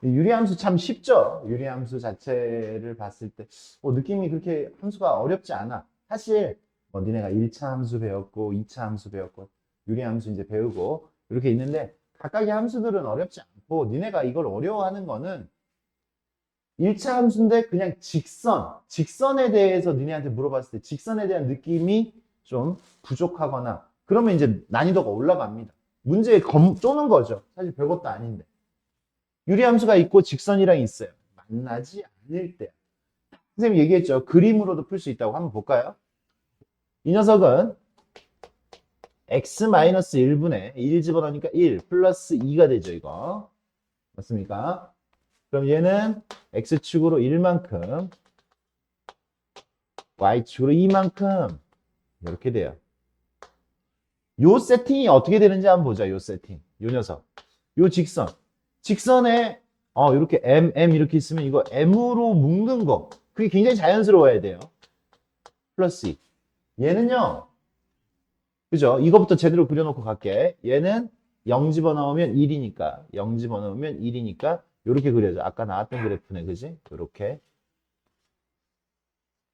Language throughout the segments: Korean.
유리함수 참 쉽죠? 유리함수 자체를 봤을 때 느낌이 그렇게 함수가 어렵지 않아. 사실 니네가 1차 함수 배웠고 2차 함수 배웠고 유리함수 이제 배우고 이렇게 있는데 각각의 함수들은 어렵지 않고 니네가 이걸 어려워하는 거는 1차 함수인데 그냥 직선에 대해서 니네한테 물어봤을 때 직선에 대한 느낌이 좀 부족하거나 그러면 이제 난이도가 올라갑니다. 문제에 쪼는 거죠. 사실 별것도 아닌데. 유리함수가 있고 직선이랑 있어요. 만나지 않을 때. 선생님이 얘기했죠. 그림으로도 풀 수 있다고 한번 볼까요? 이 녀석은 x-1분의 1 집어넣으니까 1 플러스 2가 되죠, 이거. 맞습니까? 그럼 얘는 x축으로 1만큼, y축으로 2만큼 이렇게 돼요. 요 세팅이 어떻게 되는지 한번 보자, 요 세팅. 요 녀석. 요 직선. 직선에 이렇게 M 이렇게 있으면 이거 M으로 묶는 거. 그게 굉장히 자연스러워야 돼요. 플러스 2. 얘는요. 그죠? 이거부터 제대로 그려놓고 갈게. 얘는 0 집어넣으면 1이니까 0 집어넣으면 1이니까 이렇게 그려져. 아까 나왔던 그래프네. 그지? 이렇게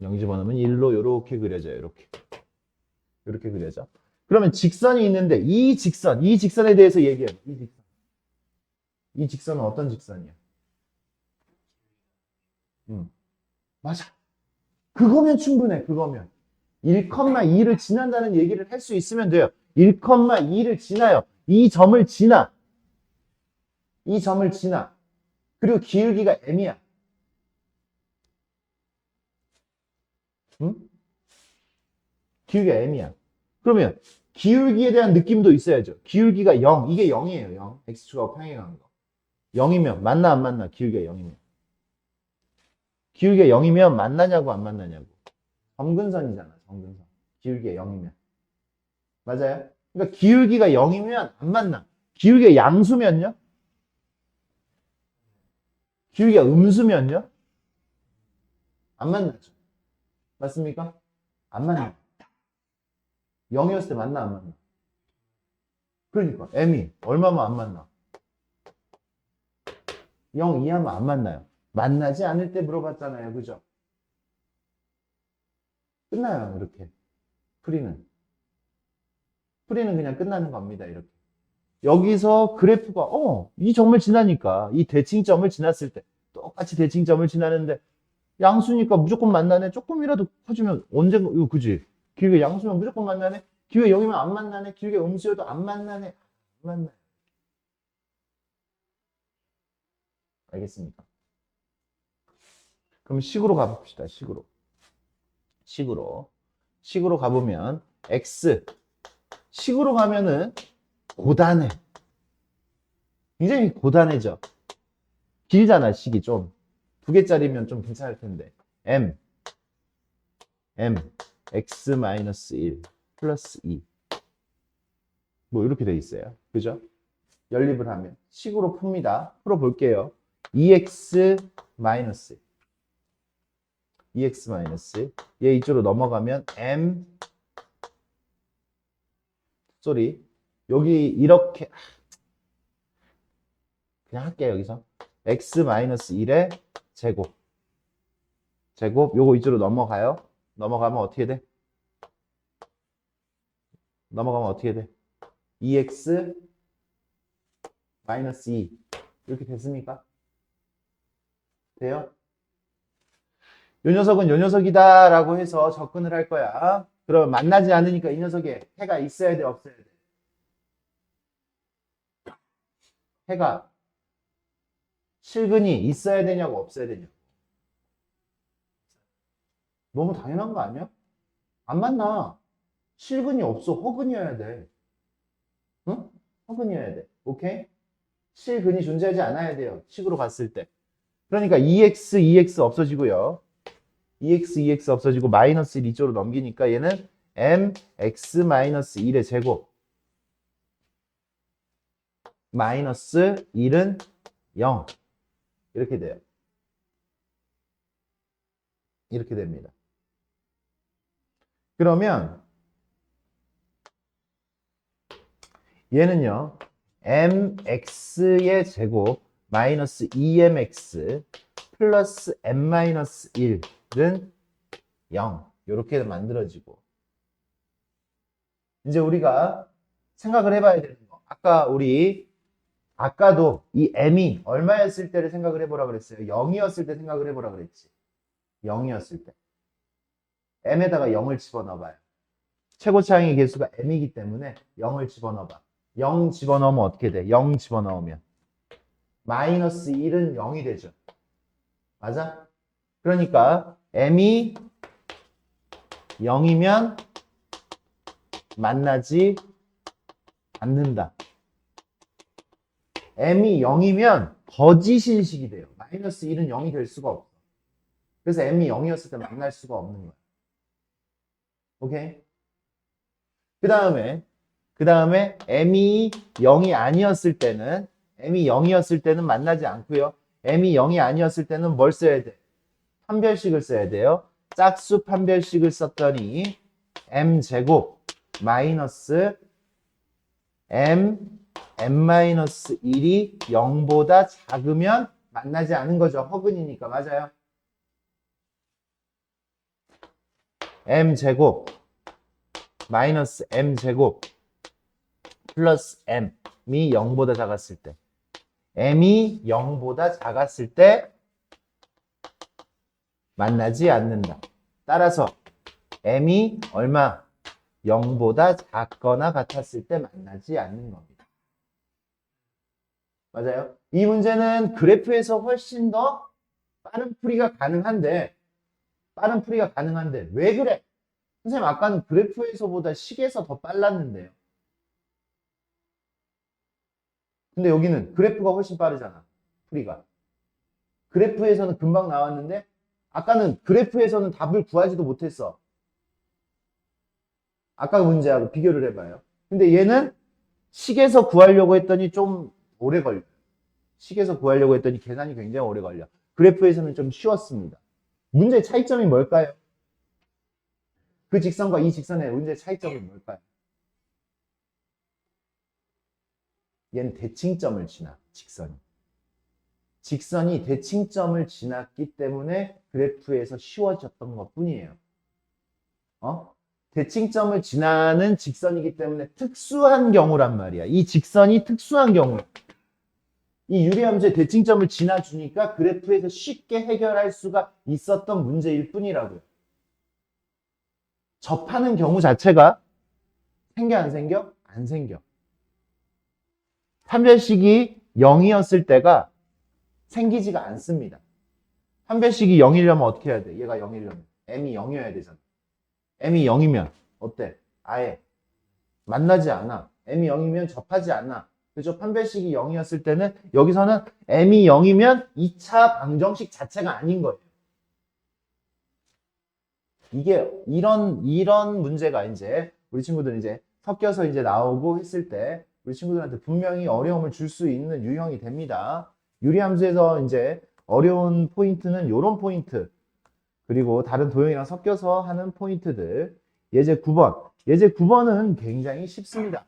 0 집어넣으면 1로 이렇게 그려져요. 이렇게 그려져. 그러면 직선이 있는데 이 직선에 대해서 얘기해요. 이 직선은 어떤 직선이야? 맞아. 그거면 충분해. 그거면. 1,2를 지난다는 얘기를 할 수 있으면 돼요. 1,2를 지나요. 이 점을 지나. 이 점을 지나. 그리고 기울기가 m이야. 응? 기울기가 m이야. 그러면 기울기에 대한 느낌도 있어야죠. 기울기가 0. 이게 0이에요. 0. x축하고 평행한 거. 0이면 만나 안 만나? 기울기가 0이면. 기울기가 0이면 만나냐고 안 만나냐고. 점근선이잖아. 점근선. 기울기가 0이면. 맞아요? 그러니까 기울기가 0이면 안 만나. 기울기가 양수면요? 기울기가 음수면요? 안 만나죠. 맞습니까? 안 만나. 0이었을 때 만나 안 만나. 그러니까 m이 얼마면 안 만나? 0 이하면 안 만나요. 만나지 않을 때 물어봤잖아요. 그죠? 끝나요. 이렇게. 풀이는. 풀이는 그냥 끝나는 겁니다. 이렇게. 여기서 그래프가 이 점을 지나니까 이 대칭점을 지났을 때 똑같이 대칭점을 지나는데 양수니까 무조건 만나네. 조금이라도 커지면 언젠가 이거 그지? 기울기 양수면 무조건 만나네. 기울기 0이면 안 만나네. 기울기 음수여도 안 만나네. 안 만나요. 알겠습니까? 그럼 식으로 가봅시다. 식으로 가보면 x 식으로 가면은 고단해. 굉장히 고단해져. 길잖아, 식이 좀. 두 개짜리면 좀 괜찮을 텐데. m x-1 플러스 2. 뭐 이렇게 돼 있어요. 그죠? 연립을 하면 식으로 풉니다. 풀어볼게요. 2x 마이너스 얘 이쪽으로 넘어가면 m 여기 이렇게 그냥 할게요. 여기서 x-1의 제곱 요거 이쪽으로 넘어가면 어떻게 돼? 2x 마이너스 2 이렇게 됐습니까? 돼요? 요 녀석은 요 녀석이다 라고 해서 접근을 할 거야. 그럼 만나지 않으니까 이 녀석에 해가 있어야 돼, 없어야 돼? 해가 실근이 있어야 되냐고 없어야 되냐고. 너무 당연한 거 아니야? 안 만나. 실근이 없어. 허근이어야 돼. 응? 허근이어야 돼. 오케이? 실근이 존재하지 않아야 돼요. 식으로 갔을 때. 그러니까 2x 없어지고요. 2x 없어지고 마이너스 1 이쪽으로 넘기니까 얘는 mx-1의 제곱 마이너스 1은 0 이렇게 돼요. 이렇게 됩니다. 그러면 얘는요 mx의 제곱 마이너스 2mx 플러스 n-1은 0. 이렇게 만들어지고. 이제 우리가 생각을 해봐야 되는 거. 아까도 이 m이 얼마였을 때를 생각을 해보라 그랬어요. 0이었을 때 생각을 해보라 그랬지. 0이었을 때. m에다가 0을 집어넣어봐요. 최고차항의 개수가 m이기 때문에 0을 집어넣어봐. 0 집어넣으면 어떻게 돼? 0 집어넣으면 마이너스 1은 0이 되죠. 맞아? 그러니까 m이 0이면 만나지 않는다. m이 0이면 거짓인식이 돼요. 마이너스 1은 0이 될 수가 없어. 그래서 m이 0이었을 때 만날 수가 없는 거야. 오케이? 그 다음에 m이 0이 아니었을 때는 만나지 않고요. m이 0이 아니었을 때는 뭘 써야 돼? 판별식을 써야 돼요. 짝수 판별식을 썼더니 m제곱 마이너스 n-1이 0보다 작으면 만나지 않은 거죠. 허근이니까. 맞아요. m제곱 마이너스 m제곱 플러스 m이 0보다 작았을 때 m이 0보다 작았을 때 만나지 않는다. 따라서 m이 얼마? 0보다 작거나 같았을 때 만나지 않는 겁니다. 맞아요? 이 문제는 그래프에서 훨씬 더 빠른 풀이가 가능한데 왜 그래? 선생님 아까는 그래프에서보다 식에서 더 빨랐는데요. 근데 여기는 그래프가 훨씬 빠르잖아. 풀이가. 그래프에서는 금방 나왔는데 아까는 그래프에서는 답을 구하지도 못했어. 아까 문제하고 비교를 해봐요. 근데 얘는 식에서 구하려고 했더니 좀 오래 걸려. 식에서 구하려고 했더니 계산이 굉장히 오래 걸려. 그래프에서는 좀 쉬웠습니다. 문제의 차이점이 뭘까요? 그 직선과 이 직선의 문제의 차이점이 뭘까요? 얘는 대칭점을 지나, 직선이. 직선이 대칭점을 지났기 때문에 그래프에서 쉬워졌던 것 뿐이에요. 대칭점을 지나는 직선이기 때문에 특수한 경우란 말이야. 이 직선이 특수한 경우. 이 유리함수의 대칭점을 지나주니까 그래프에서 쉽게 해결할 수가 있었던 문제일 뿐이라고요. 접하는 경우 자체가 생겨 안 생겨? 안 생겨. 판별식이 0이었을 때가 생기지가 않습니다. 판별식이 0이려면 어떻게 해야 돼? 얘가 0이려면 m이 0이어야 되잖아. m이 0이면 어때? 아예 만나지 않아. m이 0이면 접하지 않아. 그죠? 판별식이 0이었을 때는 여기서는 m이 0이면 2차 방정식 자체가 아닌 거예요. 이게 이런 문제가 이제 우리 친구들 이제 섞여서 이제 나오고 했을 때 우리 친구들한테 분명히 어려움을 줄 수 있는 유형이 됩니다. 유리함수에서 이제 어려운 포인트는 이런 포인트. 그리고 다른 도형이랑 섞여서 하는 포인트들. 예제 9번. 예제 9번은 굉장히 쉽습니다.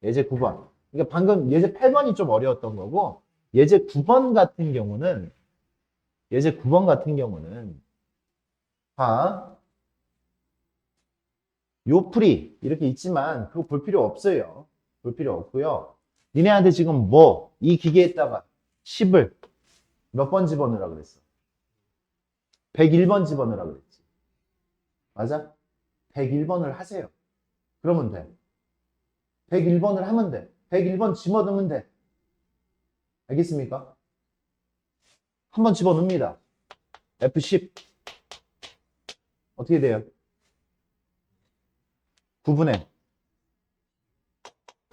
예제 9번. 그러니까 방금 예제 8번이 좀 어려웠던 거고, 예제 9번 같은 경우는, 요 풀이 이렇게 있지만 그거 볼 필요 없어요. 볼 필요 없고요. 니네한테 지금 이 기계에다가 10을 몇 번 집어넣으라 그랬어? 101번 집어넣으라 그랬지. 맞아? 101번을 하세요. 그러면 돼. 101번을 하면 돼. 101번 집어넣으면 돼. 알겠습니까? 한번 집어넣습니다. F10. 어떻게 돼요? 9분의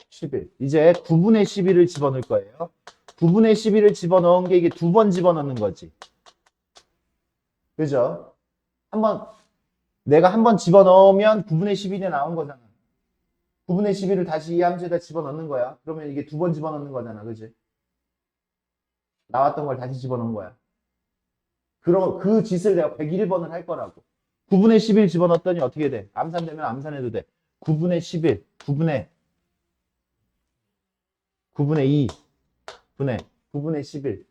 11. 이제 9분의 11을 집어넣을 거예요. 9분의 11을 집어넣은 게 이게 2번 집어넣는 거지. 그죠? 내가 한 번 집어넣으면 9분의 11이 나온 거잖아. 9분의 11을 다시 이 함수에다 집어넣는 거야. 그러면 이게 2번 집어넣는 거잖아. 그지? 나왔던 걸 다시 집어넣은 거야. 그럼 그 짓을 내가 101번을 할 거라고. 9분의 11 집어넣었더니 어떻게 돼? 암산되면 암산해도 돼. 9분의 11, 9분의 2. 분의 9분의 11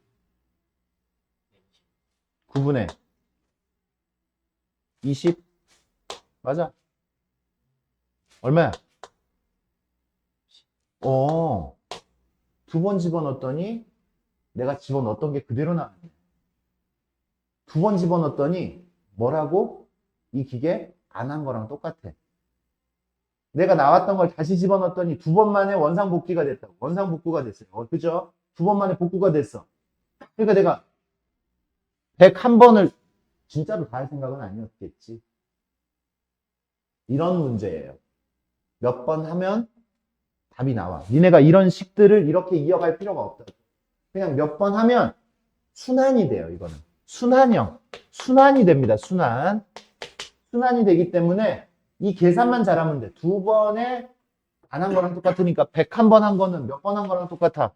9분의 20 맞아. 얼마야? 두 번 집어넣었더니 내가 집어넣었던 게 그대로 나왔네. 두 번 집어넣었더니 뭐라고? 이 기계 안 한 거랑 똑같아. 내가 나왔던 걸 다시 집어넣었더니 두 번 만에 원상복귀가 됐다고. 원상복구가 됐어요. 그죠? 두 번 만에 복구가 됐어. 그러니까 내가 101번을 진짜로 다 할 생각은 아니었겠지. 이런 문제예요. 몇 번 하면 답이 나와. 니네가 이런 식들을 이렇게 이어갈 필요가 없다. 그냥 몇 번 하면 순환이 돼요, 이거는. 순환형. 순환이 됩니다, 순환. 순환이 되기 때문에 이 계산만 잘하면 돼. 두 번에 안 한 거랑 똑같으니까 101번 한 거는 몇 번 한 거랑 똑같아?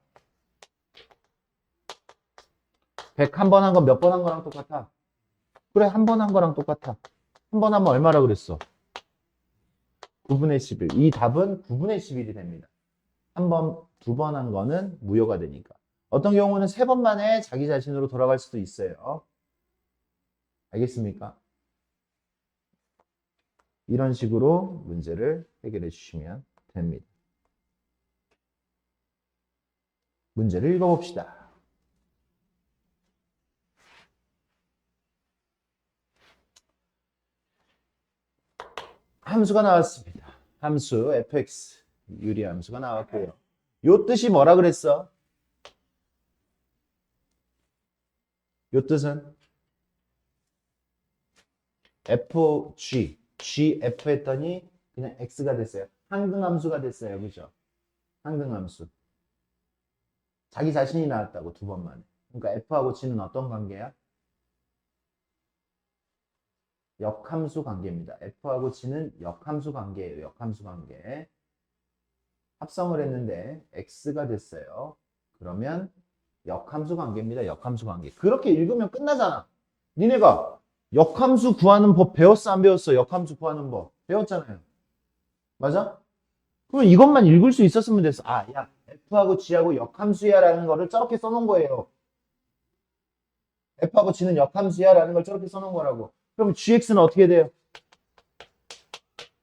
101번 한 건 몇 번 한 거랑 똑같아? 그래, 한 번 한 거랑 똑같아. 한 번 하면 얼마라 그랬어? 9분의 11. 이 답은 9분의 11이 됩니다. 한 번, 두 번 한 거는 무효가 되니까. 어떤 경우는 세 번 만에 자기 자신으로 돌아갈 수도 있어요. 알겠습니까? 이런 식으로 문제를 해결해 주시면 됩니다. 문제를 읽어봅시다. 함수가 나왔습니다. 함수 fx 유리함수가 나왔고요. 요 뜻이 뭐라 그랬어? 요 뜻은 fg gf 했더니 그냥 x가 됐어요. 항등함수가 됐어요. 그죠? 항등함수. 자기 자신이 나왔다고 두 번 만에. 그러니까 f하고 g는 어떤 관계야? 역함수 관계입니다. f하고 g는 역함수 관계예요. 역함수 관계. 합성을 했는데 x가 됐어요. 그러면 역함수 관계입니다. 역함수 관계. 그렇게 읽으면 끝나잖아. 니네가 역함수 구하는 법 배웠어? 안 배웠어? 역함수 구하는 법 배웠잖아요. 맞아? 그러면 이것만 읽을 수 있었으면 됐어. 아, 야, f하고 g하고 역함수야 라는 거를 저렇게 써놓은 거예요. f하고 g는 역함수야 라는 걸 저렇게 써놓은 거라고. 그럼 gx는 어떻게 돼요?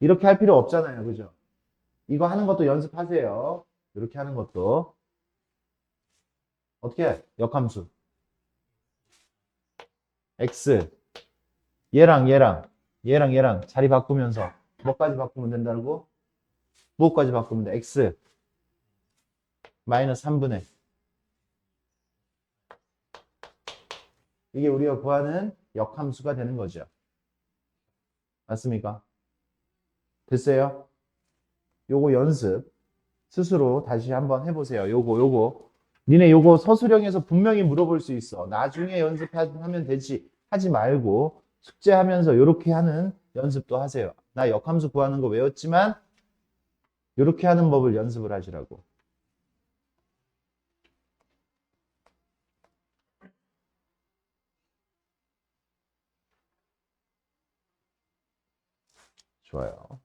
이렇게 할 필요 없잖아요. 그죠? 이거 하는 것도 연습하세요. 이렇게 하는 것도. 어떻게 해? 역함수. x. 얘랑 자리 바꾸면서 뭐까지 바꾸면 된다고? 뭐까지 바꾸면 돼? x. 마이너스 3분의. 이게 우리가 구하는 역함수가 되는 거죠. 맞습니까? 됐어요? 요거 연습 스스로 다시 한번 해보세요. 요거. 니네 요거 서술형에서 분명히 물어볼 수 있어. 나중에 연습하면 되지. 하지 말고 숙제하면서 요렇게 하는 연습도 하세요. 나 역함수 구하는 거 외웠지만 요렇게 하는 법을 연습을 하시라고. 좋아요.